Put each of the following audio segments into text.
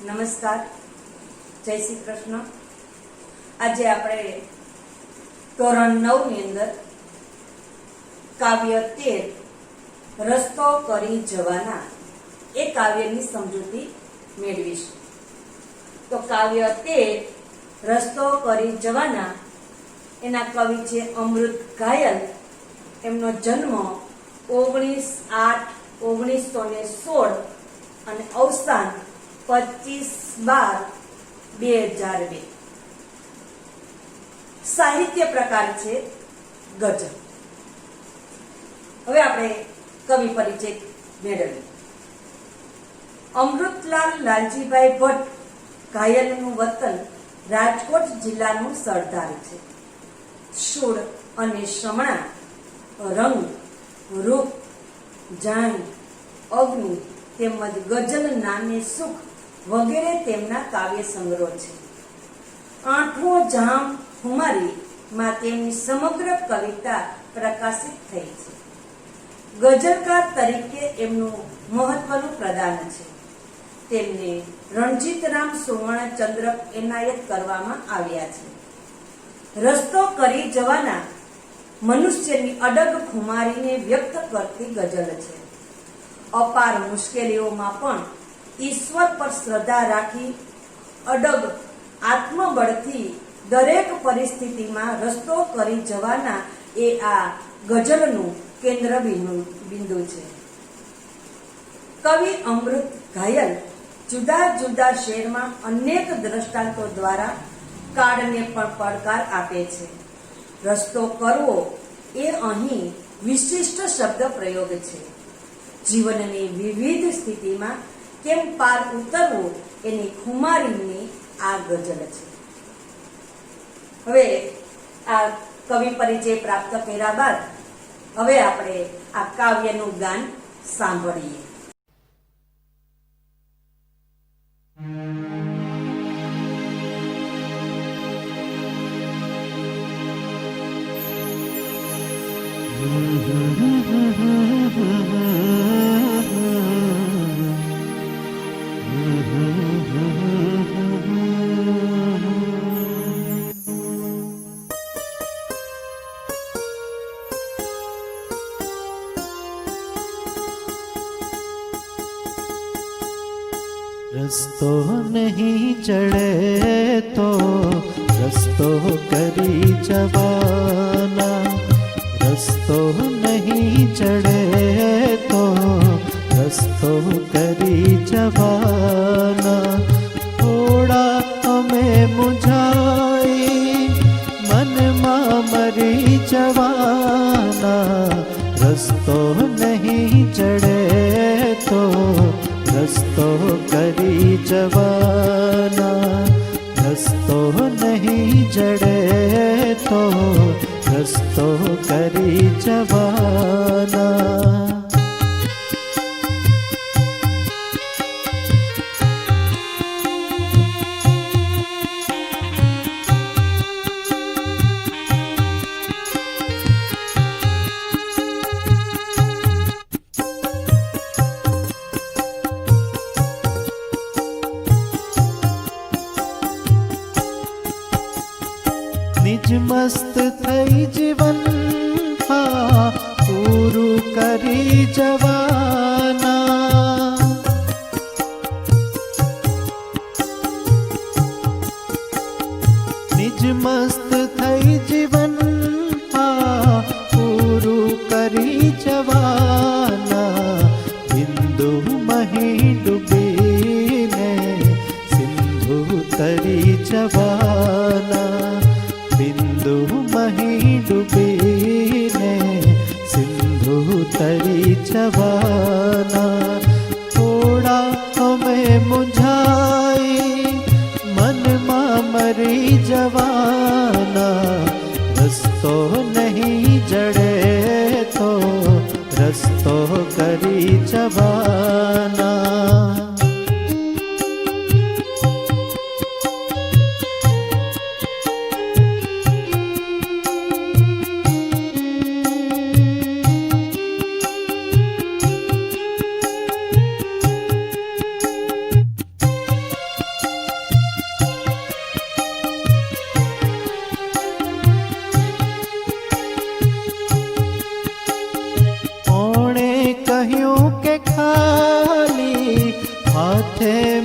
નમસ્કાર, જય શ્રી કૃષ્ણ। આજે આપણે ધોરણ 9 ની અંદર કાવ્ય 13 રસ્તો કરી જવાના એ કાવ્યની સમજૂતી મેળવીશું। તો કાવ્ય 13 રસ્તો કરી જવાના એના કવિ છે અમૃત ઘાયલ। એમનો જન્મ 19/8/1916 અને અવસાન 25/12/2002। સાહિત્ય પ્રકાર છે ગઝલ। હવે આપણે કવિ પરિચય મેળવીએ। અમૃતલાલ લાલજીભાઈ ભટ્ટ ઘાયલનું વતન રાજકોટ જિલ્લાનું સરદાર છે। સુર અને શમણા, રંગ, રૂપ, જાણી, અગ્નિ તેમજ ગઝલ નામે સુખ વગેરે તેમના કાવ્ય સંગ્રહ છે। આઠમો જામ ખુમારી માં તેમની સમગ્ર કવિતા પ્રકાશિત થઈ છે। ગઝલકાર તરીકે એમનું મહત્વનું પ્રદાન છે। તેમને રણજીતરામ સુવર્ણચંદ્રક એનાયત કરવામાં આવ્યા છે। રસ્તો કરી જવાના મનુષ્યની અડગ ખુમારીને વ્યક્ત કરતી ગઝલ છે। અપાર મુશ્કેલીઓમાં પણ ઈશ્વર પર શ્રદ્ધા રાખી અડગ આત્મબળથી દરેક પરિસ્થિતિમાં રસ્તો કરી જવાના એ આ ગઝલનું કેન્દ્ર બિંદુ છે। કવિ અમૃત ઘાયલ જુદા જુદા શેરમાં અનેક દ્રષ્ટાંતો દ્વારા કાળને પણ પડકાર આપે છે। રસ્તો કરવો એ અહીં વિશિષ્ટ શબ્દ પ્રયોગ છે। જીવનની વિવિધ સ્થિતિમાં કેમ પાર ઉતરવું એની ખુમારીની આ ગઝલ છે। હવે આ કવિ પરિચય પ્રાપ્ત કર્યા બાદ હવે આપણે આ કાવ્યનું ગાન સાંભળીએ। रस्तो नहीं चढ़े तो रस्तो करी जवाना। रस्तो नहीं चढ़े तो रस्तो करी जवाना। थोड़ा हमें मुझाई मन में मरी जवाना। रस्तो नहीं चढ़े तो रस्तो करी जवाना। रस्तो नहीं जड़े तो रस्तो करी जवाना। निज मस्त थई जीवन हाँ पूरु करी जवाना। निज मस्त थई जीवन हाँ पूरु करी जवाना। बिंदु मही डूबी ने सिंधु तरी जवाना। बिंदु मही डूबी ने सिंधु तरी जवाना। थोड़ा हमें मुझाई मन में मरी जवाना। रस्तो नहीं जड़े तो रस्तो करी जवाना।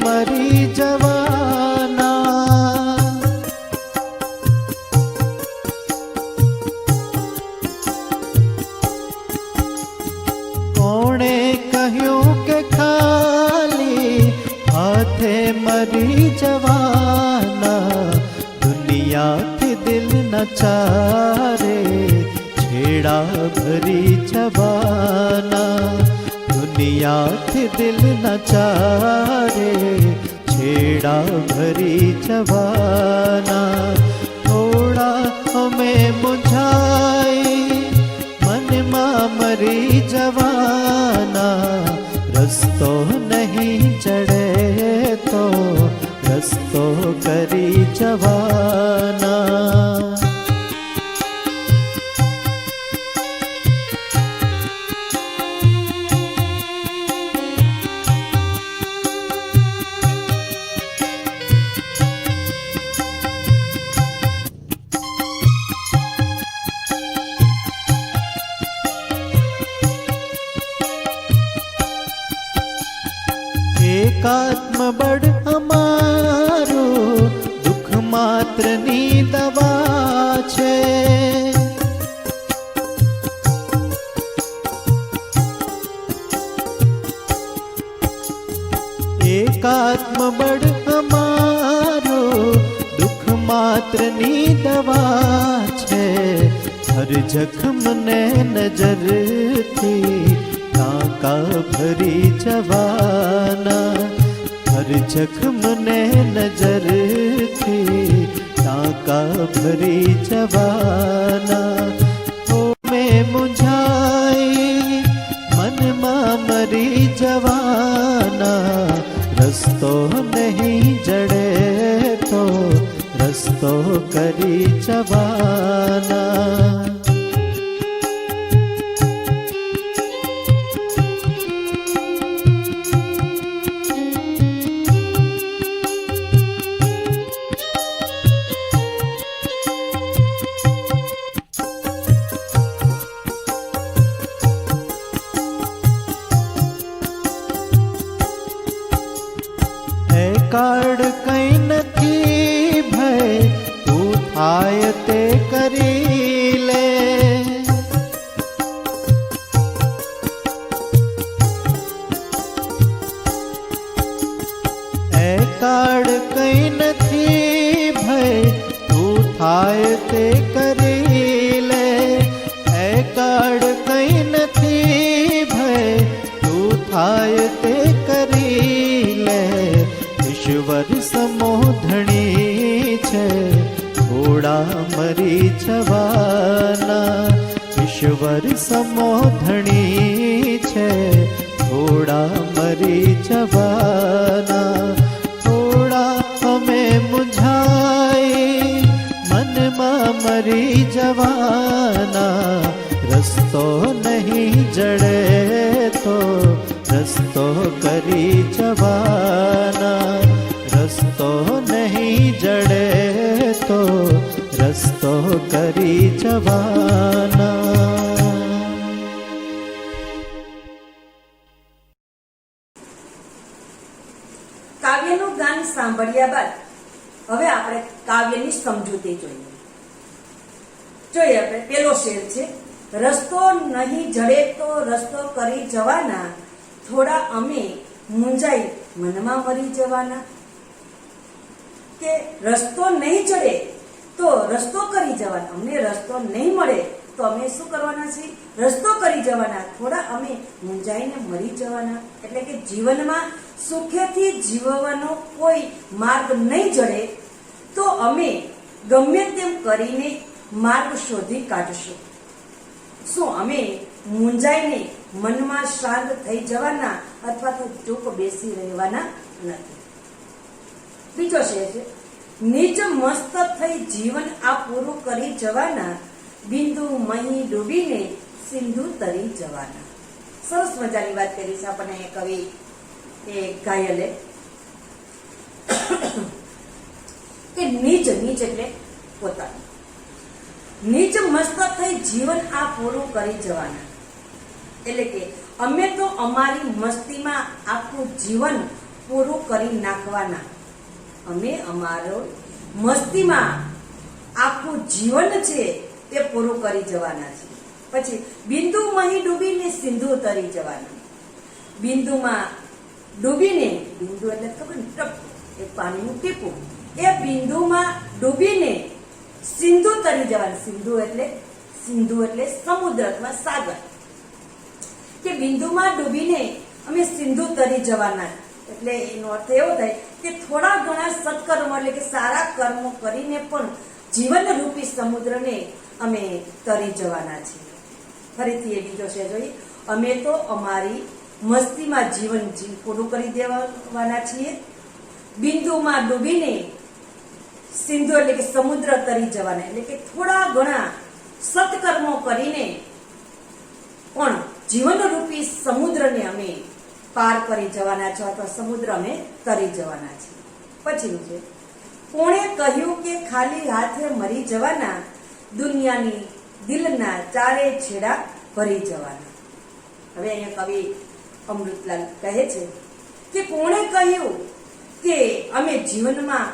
મરી જવાના. કોણે કહ્યું કે ખાલી હાથે મરી જવાના? દુનિયાથી દિલ ન ચારે છેડા ભરી જવાના. દુનિયાથી દિલ ન ચારે છેડા ભરી જવાના. થોડા અમે મુંઝાઈ મનમાં મરી જવાના. રસ્તો નહીં ચડે તો રસ્તો કરી જવાના. એકાત્મબળ અમારું દુઃખ માત્રની દવા છે. એકાત્મબળ અમારું દુઃખ માત્રની દવા છે. હર જખમને નજરથી ટાંકા ભરી જવાના. હર જખમને નજરથી ટાંકા ભરી જવાના. મેં મુંઝાઈ મનમાં મરી જવાના. રસ્તો નહીં જડે તો રસ્તો કરી જવાના. કાળ કઈ નથી ભય તું થાય તે કરી લે. એ કાળ કઈ નથી ભય તું થાય તે કરી લે. એ કાળ કઈ નથી ભય તું થાય તે કરી લે. ઈશ્વર સમો ધણી છે થોડા મરી જવાના. ઈશ્વર સમો ધણી છે થોડા મરી જવાના. થોડા અમે મુંઝાઈ મનમાં મરી જવાના. રસ્તો નહીં જડે તો રસ્તો કરી જવાના. રસ્તો નહીં જડે તો રસ્તો કરી જવાના. કાવ્યનું ગાન સાંભળ્યા બાદ હવે આપણે કાવ્યની સમજૂતી જોઈએ. આપણે પેલો શેર છે, રસ્તો નહીં જડે તો રસ્તો કરી જવાના. થોડા અમે મુંજાઈ મનમાં મરી જવાના. કે રસ્તો નહીં ચડે તો રસ્તો કરી જવાના. અમને રસ્તો નહીં મળે તો અમે શું કરવાના છીએ? રસ્તો કરી જવાના. થોડા અમે મુંજાઈને મરી જવાના. એટલે કે જીવનમાં સુખેથી જીવવાનો કોઈ માર્ગ નહીં જડે તો અમે ગમે તેમ કરીને માર્ગ શોધી કાઢશું. શું અમે મુંજાઈને મનમાં શાંત થઈ જવાના અથવા તો ચૂપ બેસી રહેવાના નથી. બીજો શેર છે, નીચ મસ્ત થઈ જીવન આ પૂરું કરી જવાના. બિંદુ મહી ડૂબીને સિંધુ તરી જવાના. સરસ મજાની વાત કરી છે આપણને કવિ એ ઘાયલે કે નીચ એટલે પોતાનું. નીચ મસ્ત થઈ જીવન આ પૂરું કરી જવાના. એટલે કે અમે તો અમારી મસ્તીમાં આખું જીવન પૂરું કરી નાખવાના. અમે અમારો મસ્તીમાં આખું જીવન છે તે પૂરું કરી જવાના છે. પછી બિંદુમાં ડૂબીને સિંધુ તરી જવાના. બિંદુમાં ડૂબીને, બિંદુ એટલે ખબર ને, ટપ, એક પાણીનું ટીપું, એ બિંદુમાં ડૂબીને સિંધુ તરી જવાના. સિંધુ એટલે સમુદ્ર અથવા સાગર. કે બિંદુમાં ડૂબીને અમે સિંધુ તરી જવાના. એટલે એનો અર્થ એવો થાય કે થોડા ઘણા સત્કર્મો એટલે કે સારા કર્મો કરીને પણ જીવન રૂપી સમુદ્રને અમે તરી જવાના છીએ. ફરીથી એ બીજો છે જોઈએ, અમે તો અમારી મસ્તીમાં જીવન પૂરું કરી દેવાના છીએ. બિંદુમાં ડૂબીને સિંધુ એટલે કે સમુદ્ર તરી જવાના. એટલે કે થોડા ઘણા સત્કર્મો કરીને પણ જીવન રૂપી સમુદ્રને અમે પાર કરી જવાના છે અથવા સમુદ્ર અમે તરી જવાના છે. પછીનું છે, કોણે કહ્યું કે ખાલી હાથે મરી જવાના, દુનિયાની દિલના ચારે છેડા ભરી જવાના. હવે અહીંયા કવિ અમૃતલાલ કહે છે કે કોણે કહ્યું કે અમે જીવનમાં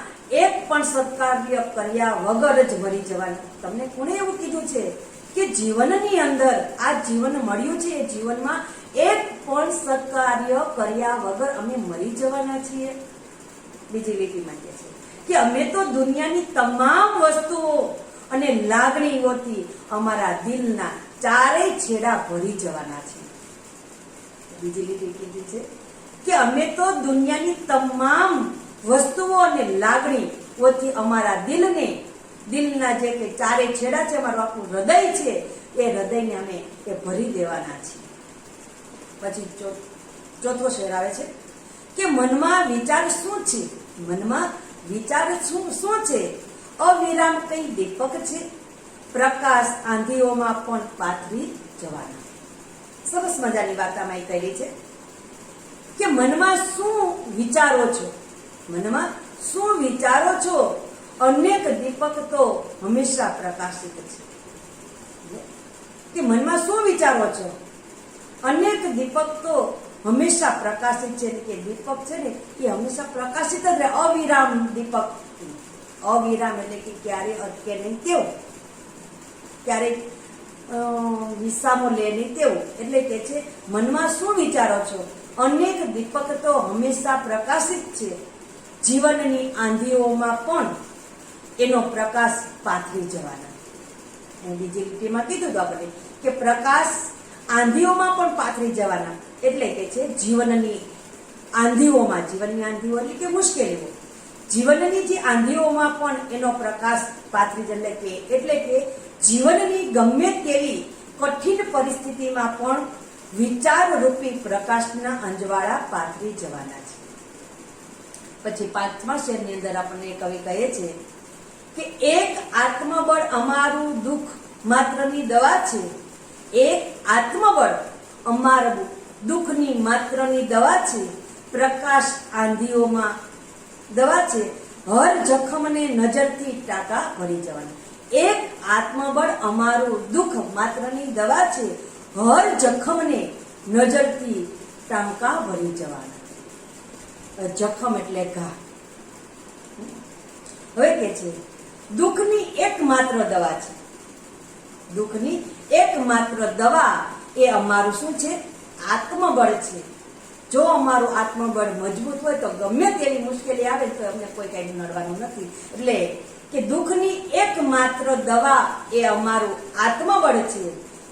એક પણ સત્કાર્ય કર્યા વગર જ મરી જવાના? તમને કોણે એવું કીધું છે કે જીવનની અંદર આ જીવન મળ્યું છે, એ જીવનમાં એક પણ સત્કાર્ય કર્યા વગર અમે મરી જવાના છીએ? બીજી લીટીમાં કહે છે કે અમે તો દુનિયાની તમામ વસ્તુઓ અને લાગણીઓથી અમારા દિલના ચારેય છેડા ભરી જવાના છે. બીજી લીટી કીધી છે કે અમે તો દુનિયાની તમામ વસ્તુઓ અને લાગણીઓથી અમારા દિલના જે કે ચારે છેડા છે, અમારું આખું હૃદય છે, એ હૃદયને અમે એ ભરી દેવાના છીએ. પછી ચોથો શેર આવે છે કે મનમાં વિચાર શું છે? મનમાં વિચાર શું છે? અવિરામ કઈ દીપક છે, પ્રકાશ આંધીઓમાં પણ પાથરી જવાના. સરસ મજાની વાત આમાં કહેલી છે કે મનમાં શું વિચારો છો? મનમાં શું વિચારો છો? અનેક દીપક તો હંમેશા પ્રકાશિત છે. કે મનમાં શું વિચારો છો? અનેક દીપક તો હંમેશા પ્રકાશિત છે. કે દીપક છે ને એ હંમેશા પ્રકાશિત જ રહે. અવિરામ દીપક, અવિરામ એટલે કે ક્યારે અટકે નહીં તેવું, ક્યારેક વિસામો લે નહીં તેવું. એટલે કે છે મનમાં શું વિચારો છો? અનેક દીપક તો હંમેશા પ્રકાશિત છે, જીવનની આંધીઓમાં પણ એનો પ્રકાશ પાથરી જવાના. બીજી લીટીમાં કીધું તો આપણે કે પ્રકાશ આંધીઓમાં પણ પાથરી જવાના. એટલે કે છે જીવનની આંધીઓમાં, જીવનની આંધીઓ એટલે કે મુશ્કેલીઓ, જીવનની જે આંધીઓમાં પણ એનો પ્રકાશ પાથરી જાય. એટલે કે જીવનની ગમે તેવી કઠિન પરિસ્થિતિમાં પણ વિચાર રૂપી પ્રકાશના અંજવાળા પાથરી જવાના છે. પછી 5મા શેરની અંદર આપણને કવિ કહે છે કે એક આત્મબળ અમારું દુઃખ માત્રની દવા છે. એક આત્મબળ અમારું દુઃખની માત્રની દવા છે, પ્રકાશ આંધીઓમાં દવા છે, હર જખમને નજરથી ટાંકા ભરી જવાના. એક આત્મબળ અમારું દુઃખ માત્રની દવા છે, હર જખમને નજરથી ટાંકા ભરી જવાના. જખમ એટલે ઘા. હવે કે છે દુઃખની એકમાત્ર દવા છે. દુઃખની એકમાત્ર દવા એ અમારું શું છે? આત્મબળ છે. જો અમારું આત્મબળ મજબૂત હોય તો ગમે તેવી મુશ્કેલી આવે તો અમને કોઈ કઈ નડવાનું નથી. એટલે કે દુઃખની એકમાત્ર દવા એ અમારું આત્મબળ છે.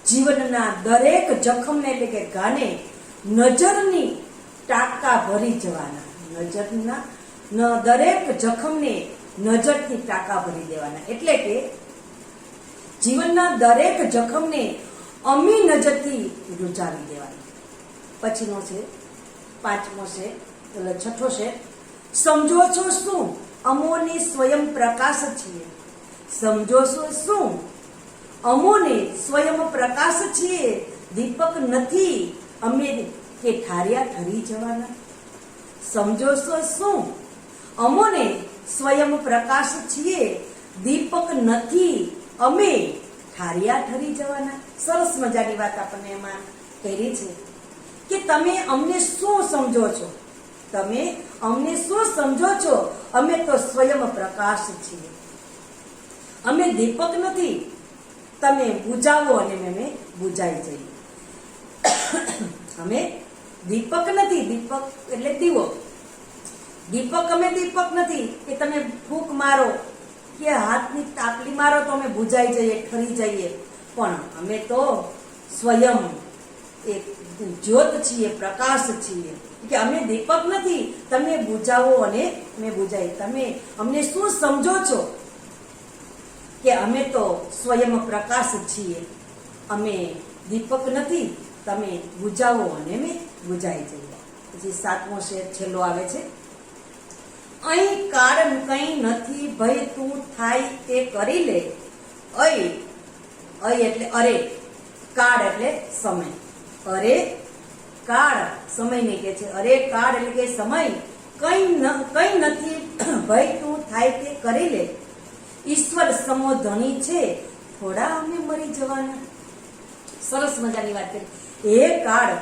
જીવનના દરેક જખમને એટલે કે ઘાને નજરની ટાંકા ભરી જવાના. નજરના દરેક જખમને નજરથી ટાંકા ભરી દેવાના. એટલે કે જીવનના દરેક જખમને અમી નજરથી રૂજાવી દેવાના. પછીનો છે 5મો છે, એટલે 6થો છે, સમજો છો શું અમોને સ્વયં પ્રકાશ છીએ? સમજો છો શું અમોને સ્વયં પ્રકાશ છીએ? દીપક નથી અમે કે ઠાર્યા ઠરી જવાના. સમજો છો શું અમોને સ્વયં પ્રકાશ છીએ? દીપક નથી અમે ઠાર્યા ઠરી જવાના. સરસ મજાની વાત આપણને એમાં કરી છે કે તમે અમને શું સમજો છો? તમે અમને શું સમજો છો? અમે તો સ્વયં પ્રકાશ છીએ. અમે દીપક નથી, તમે બુજાવો અને અમે બુજાઈ જઈએ. અમે દીપક નથી, દીપક એટલે દીવો. દીપક અમે દીપક નથી કે તમે ફૂંક મારો કે હાથની તાપલી મારો તો અમે બુજાઈ જઈએ, ઠરી જઈએ. પણ અમે તો સ્વયં એક જ્યોત છીએ, પ્રકાશ છીએ. કે અમે દીપક નથી, તમે બુજાવો અને અમે બુજાઈ. તમે અમને શું સમજો છો કે અમે તો સ્વયં પ્રકાશ છીએ. અમે દીપક નથી, તમે બુજાવો અને અમે બુજાઈ જઈએ. પછી 7મો શેર છેલ્લો આવે છે. અહીં કારણ કંઈ નથી, ભય તું થાય તે કરી લે. અય એટલે અરે, કાળ એટલે સમય. અરે કાળ સમયને કહે છે. અરે કાળ એટલે કે સમય. કંઈ નથી, ભય તું થાય તે કરી લે. ઈશ્વર સમો ધણી છે, થોડા અમે મરી જવાના. સરસ મજાની વાત કરી. હે કાળ,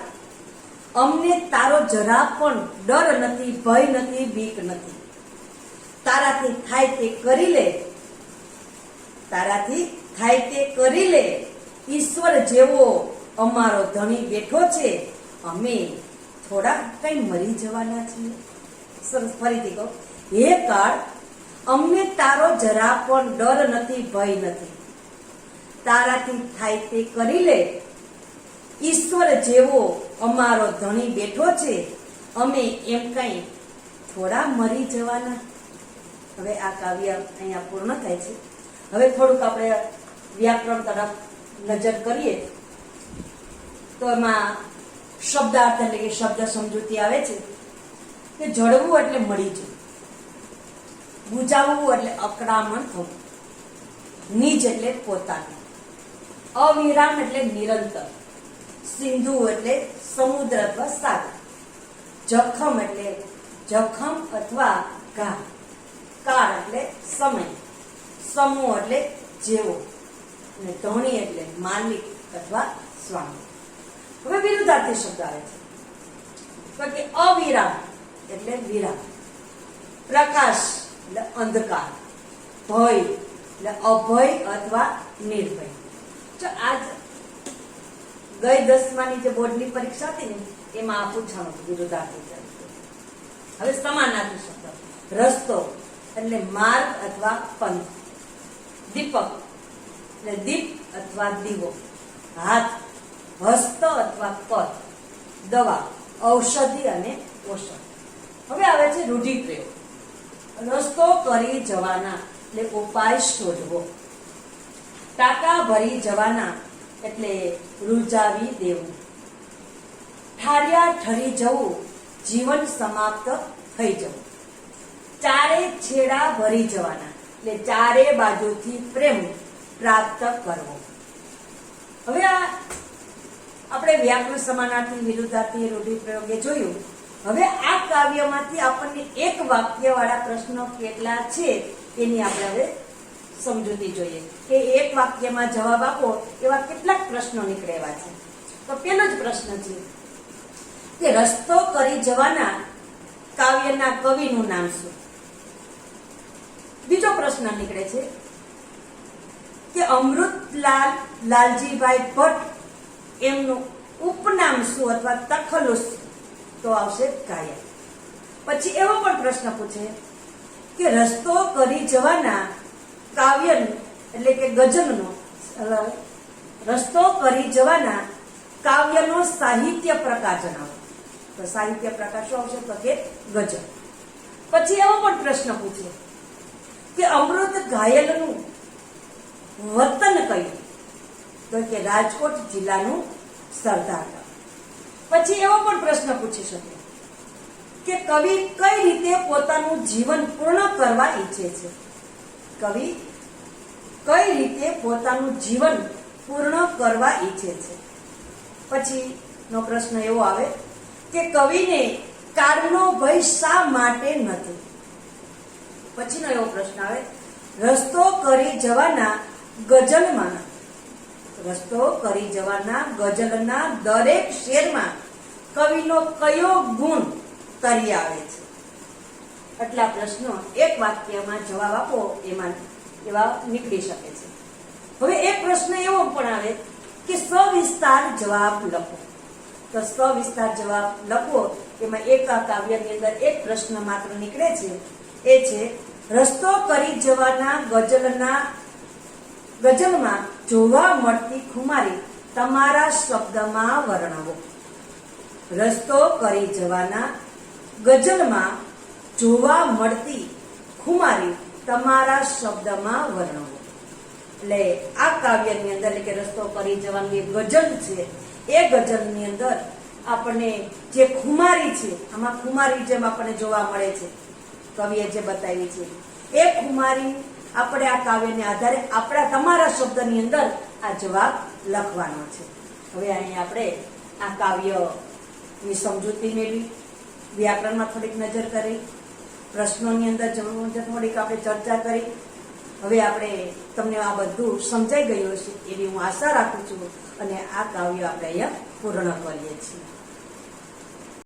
અમને તારો જરા પણ ડર નથી, ભય નથી, બીક નથી. તારાથી થાય તે કરી લે. તારાથી થાય તે કરી લે. ઈશ્વર જેવો અમારો ધણી બેઠો છે, અમે થોડા કઈ મરી જવાના છીએ. સરસ, ફરીથી કહો. હે કાળ, અમને તારો જરા પણ ડર નથી, ભય નથી. તારાથી થાય તે કરી લે. ઈશ્વર જેવો અમારો ધણી બેઠો છે, અમે એમ કઈ થોડા મરી જવાના. હવે આ કાવ્ય અહીંયા પૂર્ણ થાય છે. હવે થોડુંક આપણે વ્યાકરણ તરફ નજર કરીએ તો એમાં શબ્દાર્થ એટલે કે શબ્દ સમજૂતી આવે છે કે જળવું એટલે મળી જવું, બુજાવવું એટલે અકળામણ થવું, નિજ એટલે પોતાનું, અવિરામ એટલે નિરંતર, સિંધુ એટલે સમુદ્ર અથવા સાગર, જખમ એટલે જખમ અથવા ઘા, કાળ એટલે સમય, સમૂહ એટલે જેવો, અને ધણી એટલે માલિક અથવા સ્વામી. હવે વિરુદ્ધાર્થી શબ્દ આવે છે તો કે અવિરામ એટલે વિરામ, પ્રકાશ એટલે અંધકાર, ભય એટલે અભય અથવા નિર્ભય. જો આજ ગઈ 10માની જે બોર્ડની પરીક્ષા હતી ને એમાં આ પૂછવાનું હતું વિરુદ્ધાર્થી તરીકે. હવે સમાનાર્થી શબ્દ રસ્તો એટલે માર્ગ અથવા પંથ, દીપક એટલે દીપ અથવા દીવો, હાથ હસ્ત અથવા પદ, દવા ઔષધિ અને ઔષધ. હવે આવે છે રૂઢિપ્રયોગ. રસ્તો કરી જવાના એટલે ઉપાય શોધવો, ટાંકા ભરી જવાના એટલે રૂજાવી દેવું, ઠાર્યા ઠરી જવું જીવન સમાપ્ત થઈ જવું, ચારે છેડા ભરી જવાના એટલે ચારે બાજુથી પ્રેમ પ્રાપ્ત કરવો. હવે આ આપણે વ્યાકરણ સમાનાર્થી વિરુદ્ધાર્થી રૂઢિપ્રયોગે જોયું. હવે આ કાવ્યમાંથી આપણને એક વાક્ય વાળા પ્રશ્નો કેટલા છે એની આપણે હવે સમજૂતી જોઈએ કે એક વાક્યમાં જવાબ આપો એવા કેટલાક પ્રશ્નો નીકળેવા છે. તો પહેલો જ પ્રશ્ન છે કે રસ્તો કરી જવાના કાવ્યના કવિનું નામ શું? બીજો પ્રશ્ન નીકળે છે કે અમૃતલાલ લાલજીભાઈ ભટ્ટ એમનું ઉપનામ શું અથવા તખલ્લુસ? તો આવશે કાયર. પછી એવો પણ પ્રશ્ન પૂછે કે રસ્તો કરી જવાના કાવ્ય એટલે કે ગઝલનો રસ્તો કરી જવાના કાવ્યનો સાહિત્ય પ્રકાર જણાવો. તો સાહિત્ય પ્રકાર શું આવશે? તો કે ગઝલ. પછી એવો પણ પ્રશ્ન પૂછે કે અમૃત ઘાયલનું વતન કયું? તો કે રાજકોટ જિલ્લાનું સરદાર. પછી એવો પણ પ્રશ્ન પૂછી શકે કે કવિ કઈ રીતે પોતાનું જીવન પૂર્ણ કરવા ઈચ્છે છે? કવિ કઈ રીતે પોતાનું જીવન પૂર્ણ કરવા ઈચ્છે છે? પછી નો પ્રશ્ન એવો આવે કે કવિને કાળનો ભય શા માટે નથી? પછીનો એવો પ્રશ્ન આવે રસ્તો કરી જવાના ગઝલમાં, રસ્તો કરી જવાના ગઝલના દરેક શેરમાં કવિનો કયો ગુણ તરી આવે છે? આટલા પ્રશ્નો એક વાક્યમાં જવાબ આપો એવા નીકળી શકે છે. હવે એક પ્રશ્ન એવો પણ આવે કે સવિસ્તાર જવાબ લખો. તો સવિસ્તાર જવાબ લખો એમાં એક આ કાવ્યની અંદર એક પ્રશ્ન માત્ર નીકળે છે, એ છે રસ્તો કરી જવાના ગઝલમાં જોવા મળતી ખુમારી તમારા શબ્દમાં વર્ણવો. રસ્તો કરી જવાના ગઝલમાં જોવા મળતી ખુમારી તમારા શબ્દમાં વર્ણવો. એટલે આ કાવ્યની અંદર એટલે કે રસ્તો કરી જવાની ગઝલ છે, એ ગઝલની અંદર આપણને જે ખુમારી છે, આમાં ખુમારી જેમ આપણને જોવા મળે છે, કવિએ જે બતાવી છે એ ખુમારી આપણે આ કાવ્યને આધારે આપણા તમારા શબ્દની અંદર આ જવાબ લખવાનો છે. હવે અહીં આપણે આ કાવ્યની સમજૂતી મેળવી, વ્યાકરણમાં થોડીક નજર કરી, પ્રશ્નોની અંદર થોડીક આપણે ચર્ચા કરી. હવે આપણે તમને આ બધું સમજાઈ ગયું હશે એવી હું આશા રાખું છું અને આ કાવ્ય આપણે અહીંયા પૂર્ણ કરીએ છીએ.